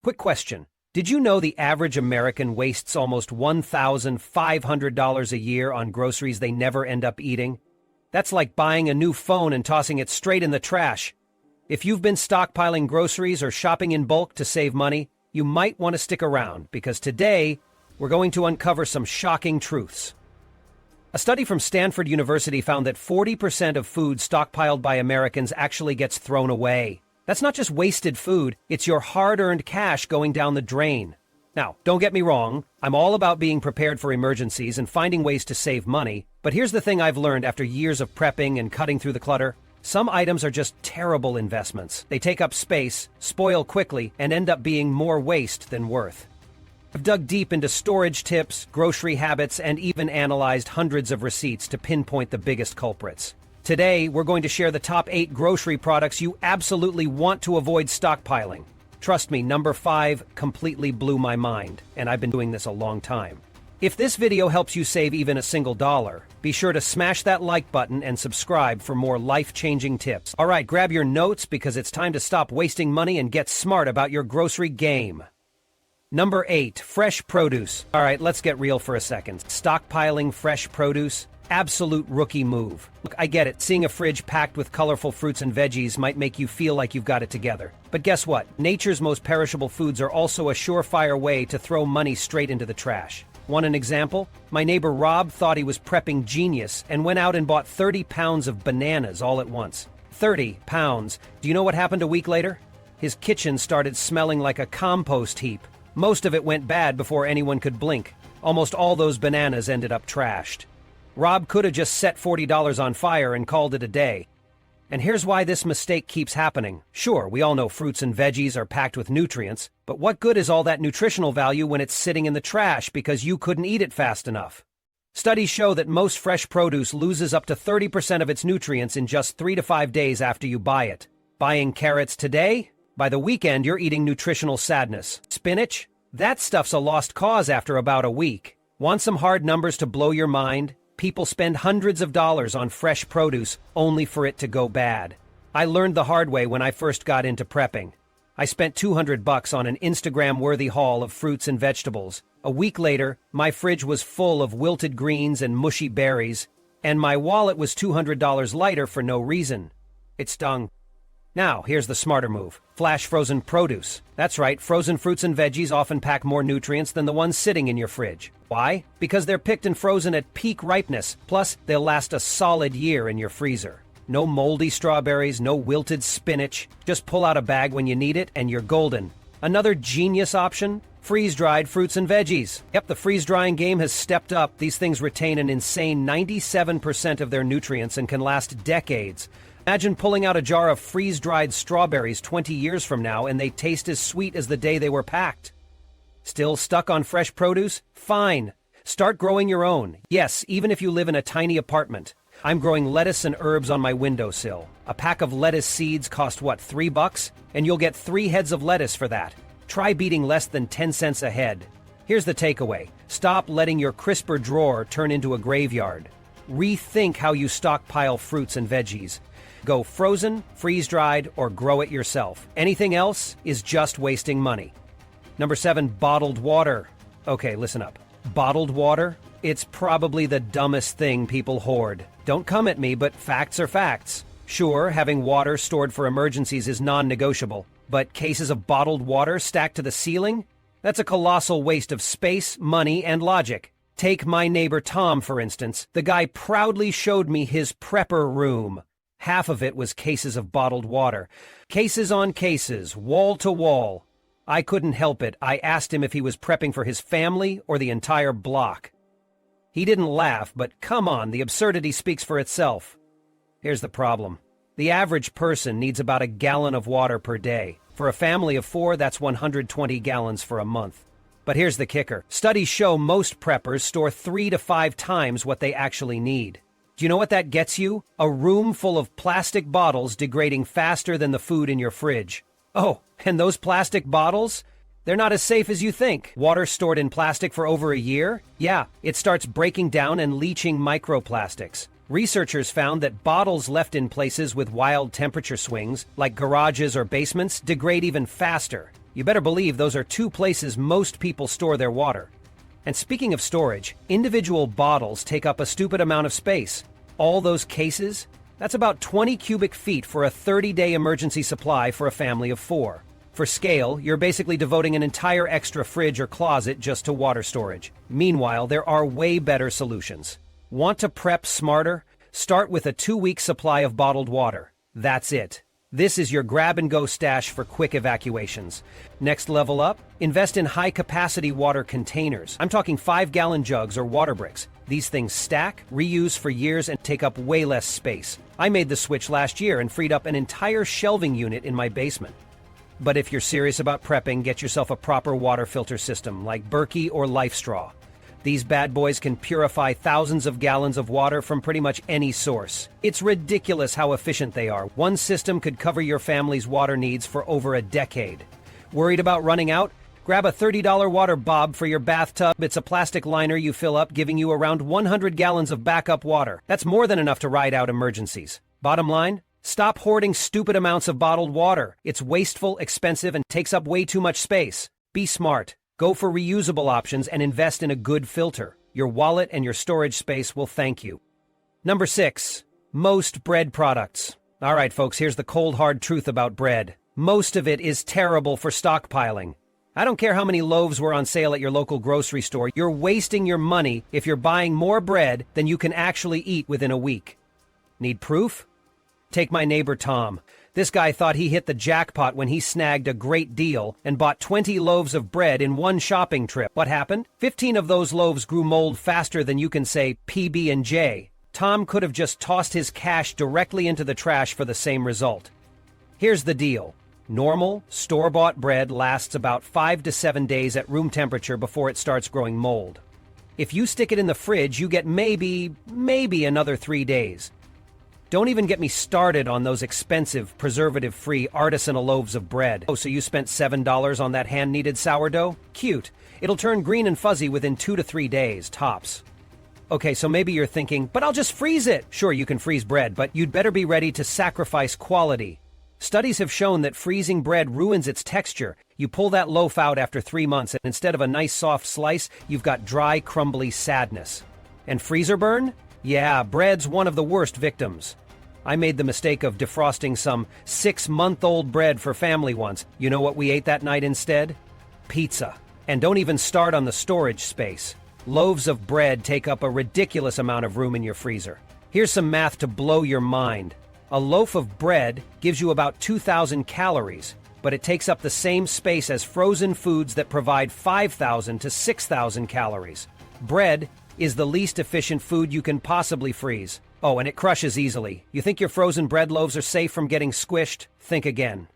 Quick question. Did you know the average American wastes almost $1,500 a year on groceries they never end up eating? That's like buying a new phone and tossing it straight in the trash. If you've been stockpiling groceries or shopping in bulk to save money, you might want to stick around because today we're going to uncover some shocking truths. A study from Stanford University found that 40% of food stockpiled by Americans actually gets thrown away. That's not just wasted food, it's your hard-earned cash going down the drain. Now, don't get me wrong, I'm all about being prepared for emergencies and finding ways to save money, but here's the thing I've learned after years of prepping and cutting through the clutter. Some items are just terrible investments. They take up space, spoil quickly, and end up being more waste than worth. I've dug deep into storage tips, grocery habits, and even analyzed hundreds of receipts to pinpoint the biggest culprits. Today, we're going to share the top 8 grocery products you absolutely want to avoid stockpiling. Trust me, number 5 completely blew my mind, and I've been doing this a long time. If this video helps you save even a single dollar, be sure to smash that like button and subscribe for more life-changing tips. All right, grab your notes because it's time to stop wasting money and get smart about your grocery game. Number 8, fresh produce. All right, let's get real for a second. Stockpiling fresh produce? Absolute rookie move. Look, I get it. Seeing a fridge packed with colorful fruits and veggies might make you feel like you've got it together. But guess what? Nature's most perishable foods are also a surefire way to throw money straight into the trash. Want an example? My neighbor Rob thought he was prepping genius and went out and bought 30 pounds of bananas all at once. 30 pounds. Do you know what happened a week later? His kitchen started smelling like a compost heap. Most of it went bad before anyone could blink. Almost all those bananas ended up trashed. Rob could have just set $40 on fire and called it a day. And here's why this mistake keeps happening. Sure, we all know fruits and veggies are packed with nutrients, but what good is all that nutritional value when it's sitting in the trash because you couldn't eat it fast enough? Studies show that most fresh produce loses up to 30% of its nutrients in just 3 to 5 days after you buy it. Buying carrots today? By the weekend, you're eating nutritional sadness. Spinach? That stuff's a lost cause after about a week. Want some hard numbers to blow your mind? People spend hundreds of dollars on fresh produce only for it to go bad. I learned the hard way when I first got into prepping. I spent $200 on an Instagram-worthy haul of fruits and vegetables. A week later, my fridge was full of wilted greens and mushy berries, and my wallet was $200 lighter for no reason. It stung. Now, here's the smarter move. Flash frozen produce. That's right, frozen fruits and veggies often pack more nutrients than the ones sitting in your fridge. Why? Because they're picked and frozen at peak ripeness, plus they'll last a solid year in your freezer. No moldy strawberries, no wilted spinach. Just pull out a bag when you need it and you're golden. Another genius option? Freeze-dried fruits and veggies. Yep, the freeze-drying game has stepped up. These things retain an insane 97% of their nutrients and can last decades. Imagine pulling out a jar of freeze-dried strawberries 20 years from now and they taste as sweet as the day they were packed. Still stuck on fresh produce? Fine. Start growing your own. Yes, even if you live in a tiny apartment. I'm growing lettuce and herbs on my windowsill. A pack of lettuce seeds cost what, $3? And you'll get 3 heads of lettuce for that. Try beating less than 10 cents a head. Here's the takeaway. Stop letting your crisper drawer turn into a graveyard. Rethink how you stockpile fruits and veggies. Go frozen, freeze-dried, or grow it yourself. Anything else is just wasting money. Number 7, bottled water. Okay, listen up. Bottled water? It's probably the dumbest thing people hoard. Don't come at me, but facts are facts. Sure, having water stored for emergencies is non-negotiable, but cases of bottled water stacked to the ceiling? That's a colossal waste of space, money, and logic. Take my neighbor Tom, for instance. The guy proudly showed me his prepper room. Half of it was cases of bottled water. Cases on cases, wall to wall. I couldn't help it. I asked him if he was prepping for his family or the entire block. He didn't laugh, but come on, the absurdity speaks for itself. Here's the problem. The average person needs about a gallon of water per day. For a family of 4, that's 120 gallons for a month. But here's the kicker. Studies show most preppers store 3 to 5 times what they actually need. Do you know what that gets you? A room full of plastic bottles degrading faster than the food in your fridge. Oh, and those plastic bottles? They're not as safe as you think. Water stored in plastic for over a year? Yeah, it starts breaking down and leaching microplastics. Researchers found that bottles left in places with wild temperature swings, like garages or basements, degrade even faster. You better believe those are two places most people store their water. And speaking of storage, individual bottles take up a stupid amount of space. All those cases? That's about 20 cubic feet for a 30-day emergency supply for a family of 4. For scale, you're basically devoting an entire extra fridge or closet just to water storage. Meanwhile, there are way better solutions. Want to prep smarter? Start with a 2-week supply of bottled water. That's it. This is your grab-and-go stash for quick evacuations. Next level up? Invest in high-capacity water containers. I'm talking 5-gallon jugs or water bricks. These things stack, reuse for years, and take up way less space. I made the switch last year and freed up an entire shelving unit in my basement. But if you're serious about prepping, get yourself a proper water filter system like Berkey or LifeStraw. These bad boys can purify thousands of gallons of water from pretty much any source. It's ridiculous how efficient they are. One system could cover your family's water needs for over a decade. Worried about running out? Grab a $30 water bob for your bathtub. It's a plastic liner you fill up, giving you around 100 gallons of backup water. That's more than enough to ride out emergencies. Bottom line? Stop hoarding stupid amounts of bottled water. It's wasteful, expensive, and takes up way too much space. Be smart. Go for reusable options and invest in a good filter. Your wallet and your storage space will thank you. Number 6. Most bread products. All right, folks, here's the cold, hard truth about bread. Most of it is terrible for stockpiling. I don't care how many loaves were on sale at your local grocery store. You're wasting your money if you're buying more bread than you can actually eat within a week. Need proof? Take my neighbor Tom. This guy thought he hit the jackpot when he snagged a great deal and bought 20 loaves of bread in one shopping trip. What happened? 15 of those loaves grew mold faster than you can say PB&J. Tom could have just tossed his cash directly into the trash for the same result. Here's the deal. Normal, store-bought bread lasts about 5 to 7 days at room temperature before it starts growing mold. If you stick it in the fridge, you get maybe another 3 days. Don't even get me started on those expensive, preservative-free artisanal loaves of bread. Oh, so you spent $7 on that hand-kneaded sourdough? Cute. It'll turn green and fuzzy within 2 to 3 days, tops. Okay, so maybe you're thinking, but I'll just freeze it. Sure, you can freeze bread, but you'd better be ready to sacrifice quality. Studies have shown that freezing bread ruins its texture. You pull that loaf out after 3 months, and instead of a nice soft slice, you've got dry, crumbly sadness. And freezer burn? Yeah, bread's one of the worst victims. I made the mistake of defrosting some 6-month-old bread for family once. You know what we ate that night instead? Pizza. And don't even start on the storage space. Loaves of bread take up a ridiculous amount of room in your freezer. Here's some math to blow your mind. A loaf of bread gives you about 2,000 calories, but it takes up the same space as frozen foods that provide 5,000 to 6,000 calories. Bread is the least efficient food you can possibly freeze. Oh, and it crushes easily. You think your frozen bread loaves are safe from getting squished? Think again.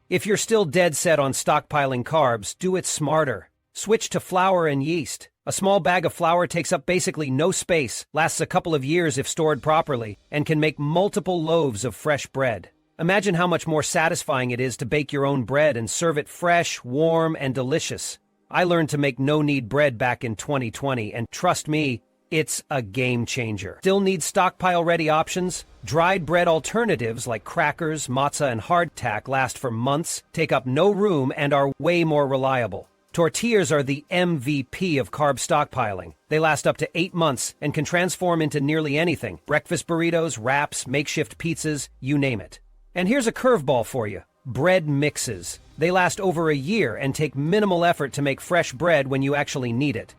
If you're still dead set on stockpiling carbs, do it smarter. Switch to flour and yeast. A small bag of flour takes up basically no space, lasts a couple of years if stored properly, and can make multiple loaves of fresh bread. Imagine how much more satisfying it is to bake your own bread and serve it fresh, warm, and delicious. I learned to make no-knead bread back in 2020, and trust me, it's a game changer. Still need stockpile-ready options? Dried bread alternatives like crackers, matzah, and hardtack last for months, take up no room, and are way more reliable. Tortillas are the MVP of carb stockpiling. They last up to 8 months and can transform into nearly anything. Breakfast burritos, wraps, makeshift pizzas, you name it. And here's a curveball for you. Bread mixes. They last over a year and take minimal effort to make fresh bread when you actually need it.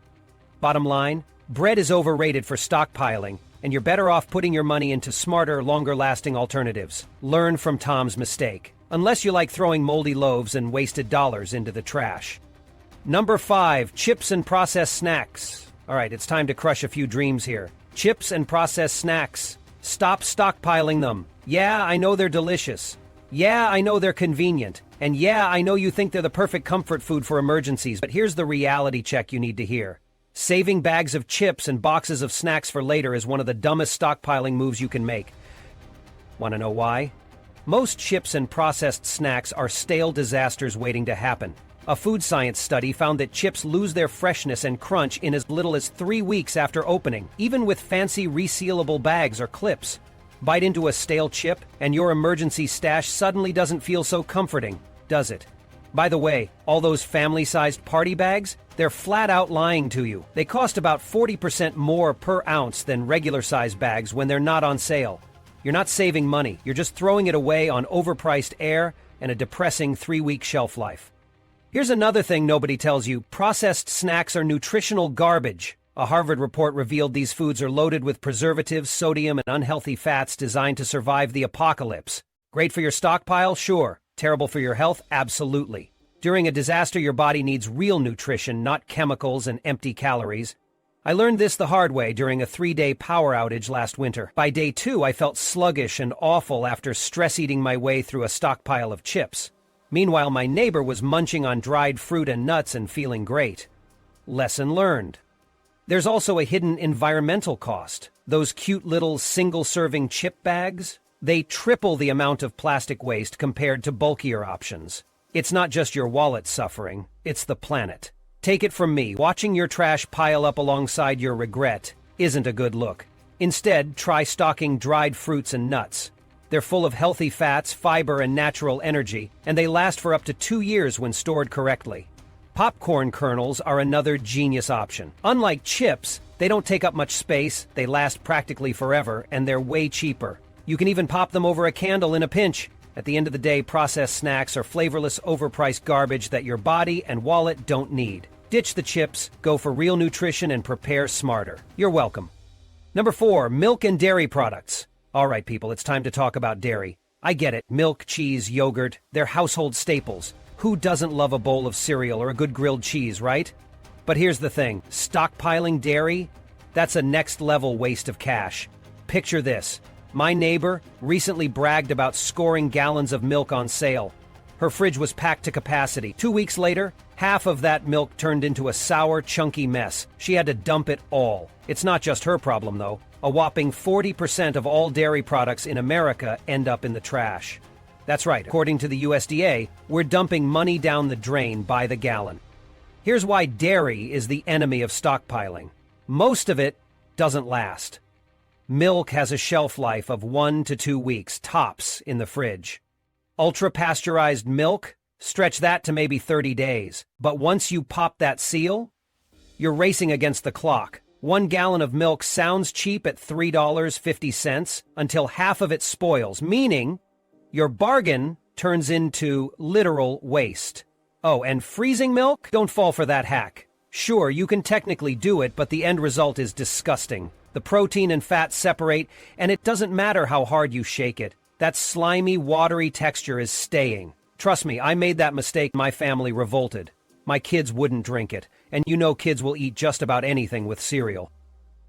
Bottom line, bread is overrated for stockpiling, and you're better off putting your money into smarter, longer-lasting alternatives. Learn from Tom's mistake. Unless you like throwing moldy loaves and wasted dollars into the trash. Number 5, chips and processed snacks. All right, it's time to crush a few dreams here. Chips and processed snacks. Stop stockpiling them. Yeah, I know they're delicious. Yeah, I know they're convenient. And yeah, I know you think they're the perfect comfort food for emergencies, but here's the reality check you need to hear. Saving bags of chips and boxes of snacks for later is one of the dumbest stockpiling moves you can make. Want to know why? Most chips and processed snacks are stale disasters waiting to happen. A food science study found that chips lose their freshness and crunch in as little as 3 weeks after opening, even with fancy resealable bags or clips. Bite into a stale chip, and your emergency stash suddenly doesn't feel so comforting, does it? By the way, all those family-sized party bags, they're flat out lying to you. They cost about 40% more per ounce than regular-sized bags when they're not on sale. You're not saving money, you're just throwing it away on overpriced air and a depressing 3-week shelf life. Here's another thing nobody tells you: processed snacks are nutritional garbage. A Harvard report revealed these foods are loaded with preservatives, sodium, and unhealthy fats designed to survive the apocalypse. Great for your stockpile? Sure. Terrible for your health? Absolutely. During a disaster, your body needs real nutrition, not chemicals and empty calories. I learned this the hard way during a 3-day power outage last winter. By day 2, I felt sluggish and awful after stress-eating my way through a stockpile of chips. Meanwhile, my neighbor was munching on dried fruit and nuts and feeling great. Lesson learned. There's also a hidden environmental cost. Those cute little single-serving chip bags? They triple the amount of plastic waste compared to bulkier options. It's not just your wallet suffering, it's the planet. Take it from me, watching your trash pile up alongside your regret isn't a good look. Instead, try stocking dried fruits and nuts. They're full of healthy fats, fiber, and natural energy, and they last for up to 2 years when stored correctly. Popcorn kernels are another genius option. Unlike chips, they don't take up much space, they last practically forever, and they're way cheaper. You can even pop them over a candle in a pinch. At the end of the day, processed snacks are flavorless, overpriced garbage that your body and wallet don't need. Ditch the chips, go for real nutrition, and prepare smarter. You're welcome. Number 4, milk and dairy products. All right, people, it's time to talk about dairy. I get it. Milk, cheese, yogurt, they're household staples. Who doesn't love a bowl of cereal or a good grilled cheese, right? But here's the thing. Stockpiling dairy? That's a next-level waste of cash. Picture this. My neighbor recently bragged about scoring gallons of milk on sale. Her fridge was packed to capacity. 2 weeks later, half of that milk turned into a sour, chunky mess. She had to dump it all. It's not just her problem, though. A whopping 40% of all dairy products in America end up in the trash. That's right, according to the USDA, we're dumping money down the drain by the gallon. Here's why dairy is the enemy of stockpiling. Most of it doesn't last. Milk has a shelf life of 1 to 2 weeks, tops, in the fridge. Ultra-pasteurized milk? Stretch that to maybe 30 days. But once you pop that seal, you're racing against the clock. 1 gallon of milk sounds cheap at $3.50 until half of it spoils, meaning your bargain turns into literal waste. Oh, and freezing milk? Don't fall for that hack. Sure, you can technically do it, but the end result is disgusting. The protein and fat separate, and it doesn't matter how hard you shake it. That slimy, watery texture is staying. Trust me, I made that mistake. My family revolted. My kids wouldn't drink it, and you know kids will eat just about anything with cereal.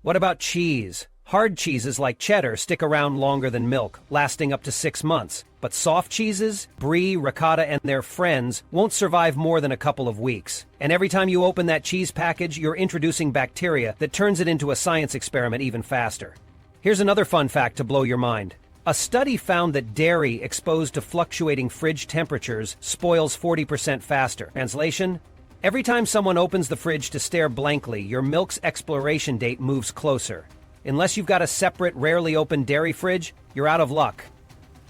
What about cheese? Hard cheeses like cheddar stick around longer than milk, lasting up to 6 months. But soft cheeses, brie, ricotta, and their friends won't survive more than a couple of weeks. And every time you open that cheese package, you're introducing bacteria that turns it into a science experiment even faster. Here's another fun fact to blow your mind. A study found that dairy exposed to fluctuating fridge temperatures spoils 40% faster. Translation? Every time someone opens the fridge to stare blankly, your milk's expiration date moves closer. Unless you've got a separate, rarely opened dairy fridge, you're out of luck.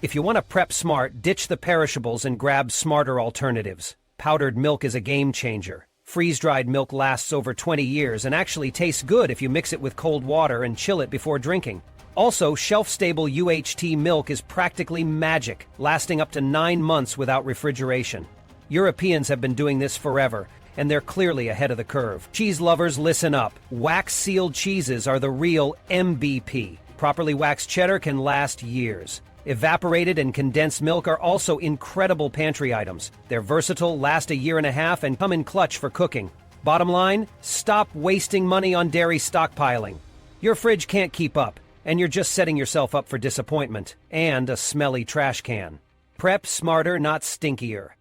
If you want to prep smart, ditch the perishables and grab smarter alternatives. Powdered milk is a game changer. Freeze-dried milk lasts over 20 years and actually tastes good if you mix it with cold water and chill it before drinking. Also, shelf-stable UHT milk is practically magic, lasting up to 9 months without refrigeration. Europeans have been doing this forever, and they're clearly ahead of the curve. Cheese lovers, listen up. Wax-sealed cheeses are the real MVP. Properly waxed cheddar can last years. Evaporated and condensed milk are also incredible pantry items. They're versatile, last a year and a half, and come in clutch for cooking. Bottom line, stop wasting money on dairy stockpiling. Your fridge can't keep up, and you're just setting yourself up for disappointment and a smelly trash can. Prep smarter, not stinkier.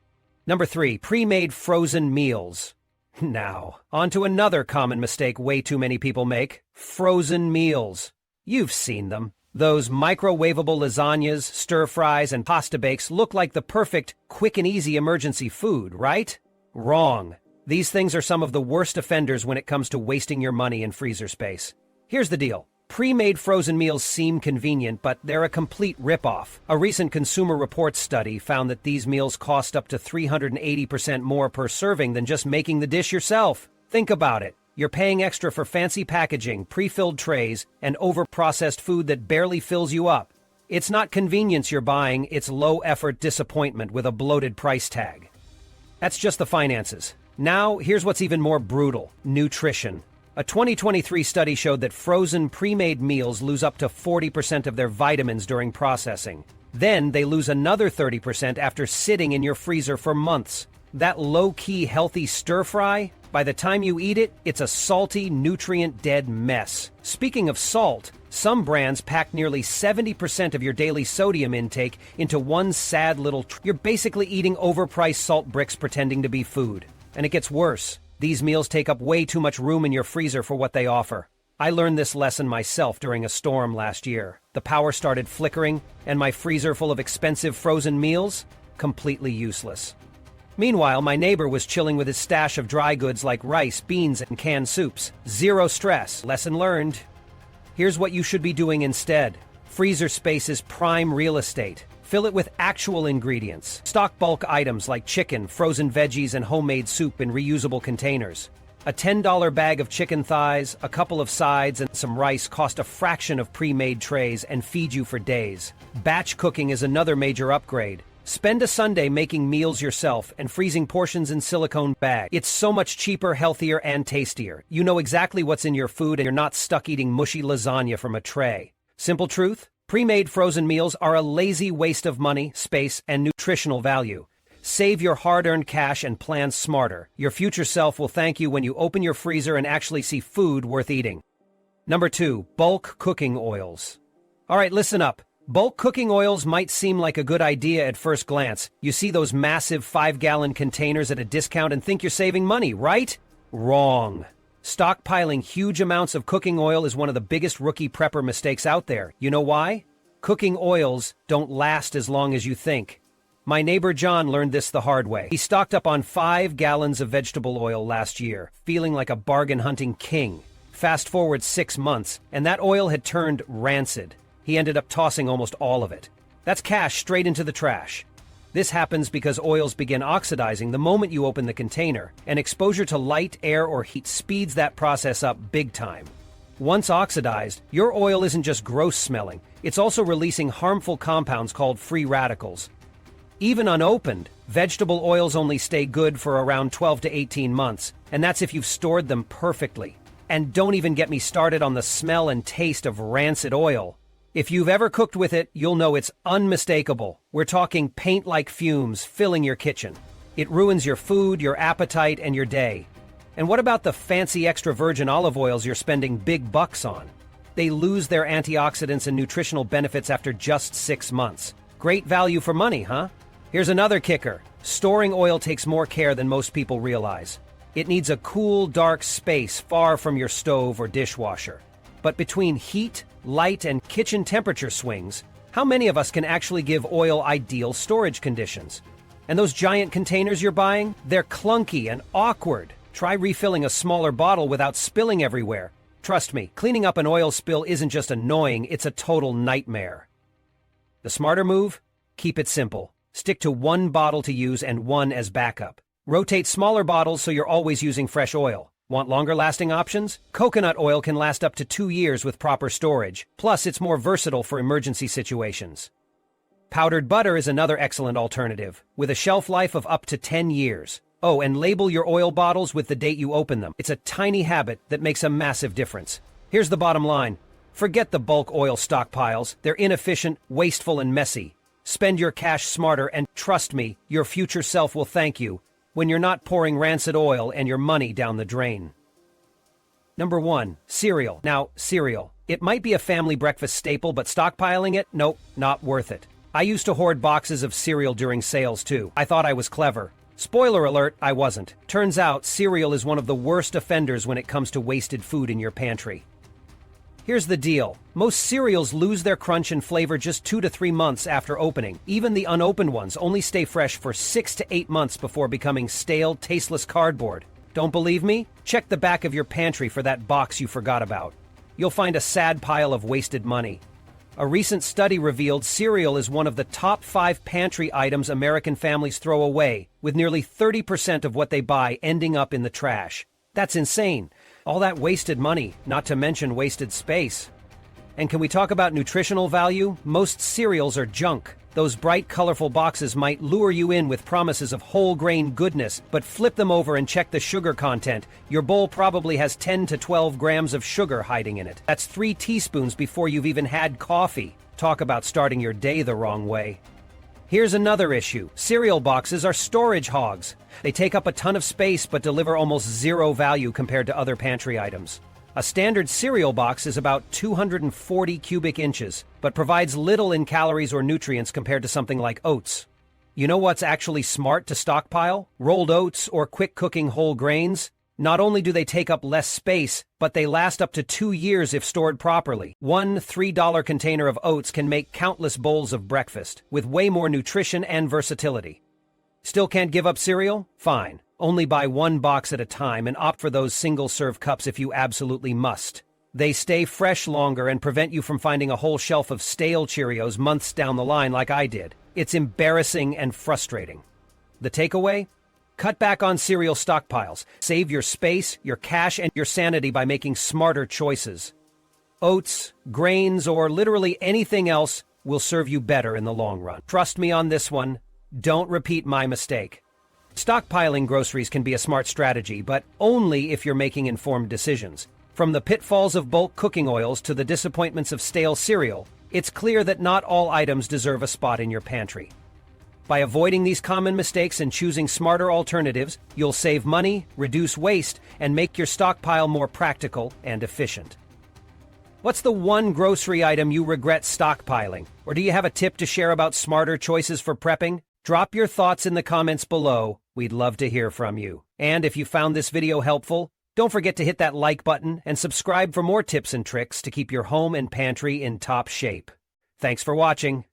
Number 3, pre-made frozen meals. Now, on to another common mistake way too many people make. Frozen meals. You've seen them. Those microwavable lasagnas, stir-fries, and pasta bakes look like the perfect, quick and easy emergency food, right? Wrong. These things are some of the worst offenders when it comes to wasting your money in freezer space. Here's the deal. Pre-made frozen meals seem convenient, but they're a complete ripoff. A recent Consumer Reports study found that these meals cost up to 380% more per serving than just making the dish yourself. Think about it. You're paying extra for fancy packaging, pre-filled trays, and over-processed food that barely fills you up. It's not convenience you're buying, it's low-effort disappointment with a bloated price tag. That's just the finances. Now, here's what's even more brutal: nutrition. A 2023 study showed that frozen pre-made meals lose up to 40% of their vitamins during processing. Then they lose another 30% after sitting in your freezer for months. That low-key healthy stir-fry, by the time you eat it, it's a salty, nutrient-dead mess. Speaking of salt, some brands pack nearly 70% of your daily sodium intake into one sad little You're basically eating overpriced salt bricks pretending to be food. And it gets worse. These meals take up way too much room in your freezer for what they offer. I learned this lesson myself during a storm last year. The power started flickering, and my freezer full of expensive frozen meals? Completely useless. Meanwhile, my neighbor was chilling with his stash of dry goods like rice, beans, and canned soups. Zero stress. Lesson learned. Here's what you should be doing instead. Freezer space is prime real estate. Fill it with actual ingredients. Stock bulk items like chicken, frozen veggies, and homemade soup in reusable containers. A $10 bag of chicken thighs, a couple of sides, and some rice cost a fraction of pre-made trays and feed you for days. Batch cooking is another major upgrade. Spend a Sunday making meals yourself and freezing portions in silicone bags. It's so much cheaper, healthier, and tastier. You know exactly what's in your food and you're not stuck eating mushy lasagna from a tray. Simple truth? Pre-made frozen meals are a lazy waste of money, space, and nutritional value. Save your hard-earned cash and plan smarter. Your future self will thank you when you open your freezer and actually see food worth eating. Number 2, bulk cooking oils. All right, listen up. Bulk cooking oils might seem like a good idea at first glance. You see those massive 5-gallon containers at a discount and think you're saving money, right? Wrong. Stockpiling huge amounts of cooking oil is one of the biggest rookie prepper mistakes out there. You know why? Cooking oils don't last as long as you think. My neighbor John learned this the hard way. He stocked up on 5 gallons of vegetable oil last year, feeling like a bargain-hunting king. Fast forward 6 months, and that oil had turned rancid. He ended up tossing almost all of it. That's cash straight into the trash. This happens because oils begin oxidizing the moment you open the container, and exposure to light, air, or heat speeds that process up big time. Once oxidized, your oil isn't just gross smelling, it's also releasing harmful compounds called free radicals. Even unopened, vegetable oils only stay good for around 12 to 18 months, and that's if you've stored them perfectly. And don't even get me started on the smell and taste of rancid oil. If you've ever cooked with it, you'll know it's unmistakable. We're talking paint-like fumes filling your kitchen. It ruins your food, your appetite, and your day. And what about the fancy extra virgin olive oils you're spending big bucks on? They lose their antioxidants and nutritional benefits after just 6 months. Great value for money, huh? Here's another kicker. Storing oil takes more care than most people realize. It needs a cool, dark space far from your stove or dishwasher. But between heat, light, and kitchen temperature swings, how many of us can actually give oil ideal storage conditions? And those giant containers you're buying? They're clunky and awkward. Try refilling a smaller bottle without spilling everywhere. Trust me, cleaning up an oil spill isn't just annoying, it's a total nightmare. The smarter move? Keep it simple. Stick to one bottle to use and one as backup. Rotate smaller bottles so you're always using fresh oil. Want longer-lasting options? Coconut oil can last up to 2 years with proper storage. Plus, it's more versatile for emergency situations. Powdered butter is another excellent alternative, with a shelf life of up to 10 years. Oh, and label your oil bottles with the date you open them. It's a tiny habit that makes a massive difference. Here's the bottom line. Forget the bulk oil stockpiles. They're inefficient, wasteful, and messy. Spend your cash smarter, and trust me, your future self will thank you when you're not pouring rancid oil and your money down the drain. Number 1, cereal. Now, cereal. It might be a family breakfast staple, but stockpiling it? Nope, not worth it. I used to hoard boxes of cereal during sales too. I thought I was clever. Spoiler alert, I wasn't. Turns out, cereal is one of the worst offenders when it comes to wasted food in your pantry. Here's the deal. Most cereals lose their crunch and flavor just 2 to 3 months after opening. Even the unopened ones only stay fresh for 6 to 8 months before becoming stale, tasteless cardboard. Don't believe me? Check the back of your pantry for that box you forgot about. you'll find a sad pile of wasted money. A recent study revealed cereal is one of the top 5 pantry items American families throw away, with nearly 30% of what they buy ending up in the trash. That's insane. All that wasted money, not to mention wasted space. And can we talk about nutritional value? Most cereals are junk. Those bright, colorful boxes might lure you in with promises of whole grain goodness, but flip them over and check the sugar content. Your bowl probably has 10 to 12 grams of sugar hiding in it. That's 3 teaspoons before you've even had coffee. Talk about starting your day the wrong way. Here's another issue. Cereal boxes are storage hogs. They take up a ton of space but deliver almost zero value compared to other pantry items. A standard cereal box is about 240 cubic inches, but provides little in calories or nutrients compared to something like oats. You know what's actually smart to stockpile? Rolled oats or quick-cooking whole grains. Not only do they take up less space, but they last up to 2 years if stored properly. One $3 container of oats can make countless bowls of breakfast, with way more nutrition and versatility. Still can't give up cereal? Fine. Only buy 1 box at a time and opt for those single-serve cups if you absolutely must. They stay fresh longer and prevent you from finding a whole shelf of stale Cheerios months down the line like I did. It's embarrassing and frustrating. The takeaway? Cut back on cereal stockpiles. Save your space, your cash, and your sanity by making smarter choices. Oats, grains, or literally anything else will serve you better in the long run. Trust me on this one. Don't repeat my mistake. Stockpiling groceries can be a smart strategy, but only if you're making informed decisions. From the pitfalls of bulk cooking oils to the disappointments of stale cereal, it's clear that not all items deserve a spot in your pantry. By avoiding these common mistakes and choosing smarter alternatives, you'll save money, reduce waste, and make your stockpile more practical and efficient. What's the one grocery item you regret stockpiling? Or do you have a tip to share about smarter choices for prepping? Drop your thoughts in the comments below. We'd love to hear from you. And if you found this video helpful, don't forget to hit that like button and subscribe for more tips and tricks to keep your home and pantry in top shape. Thanks for watching.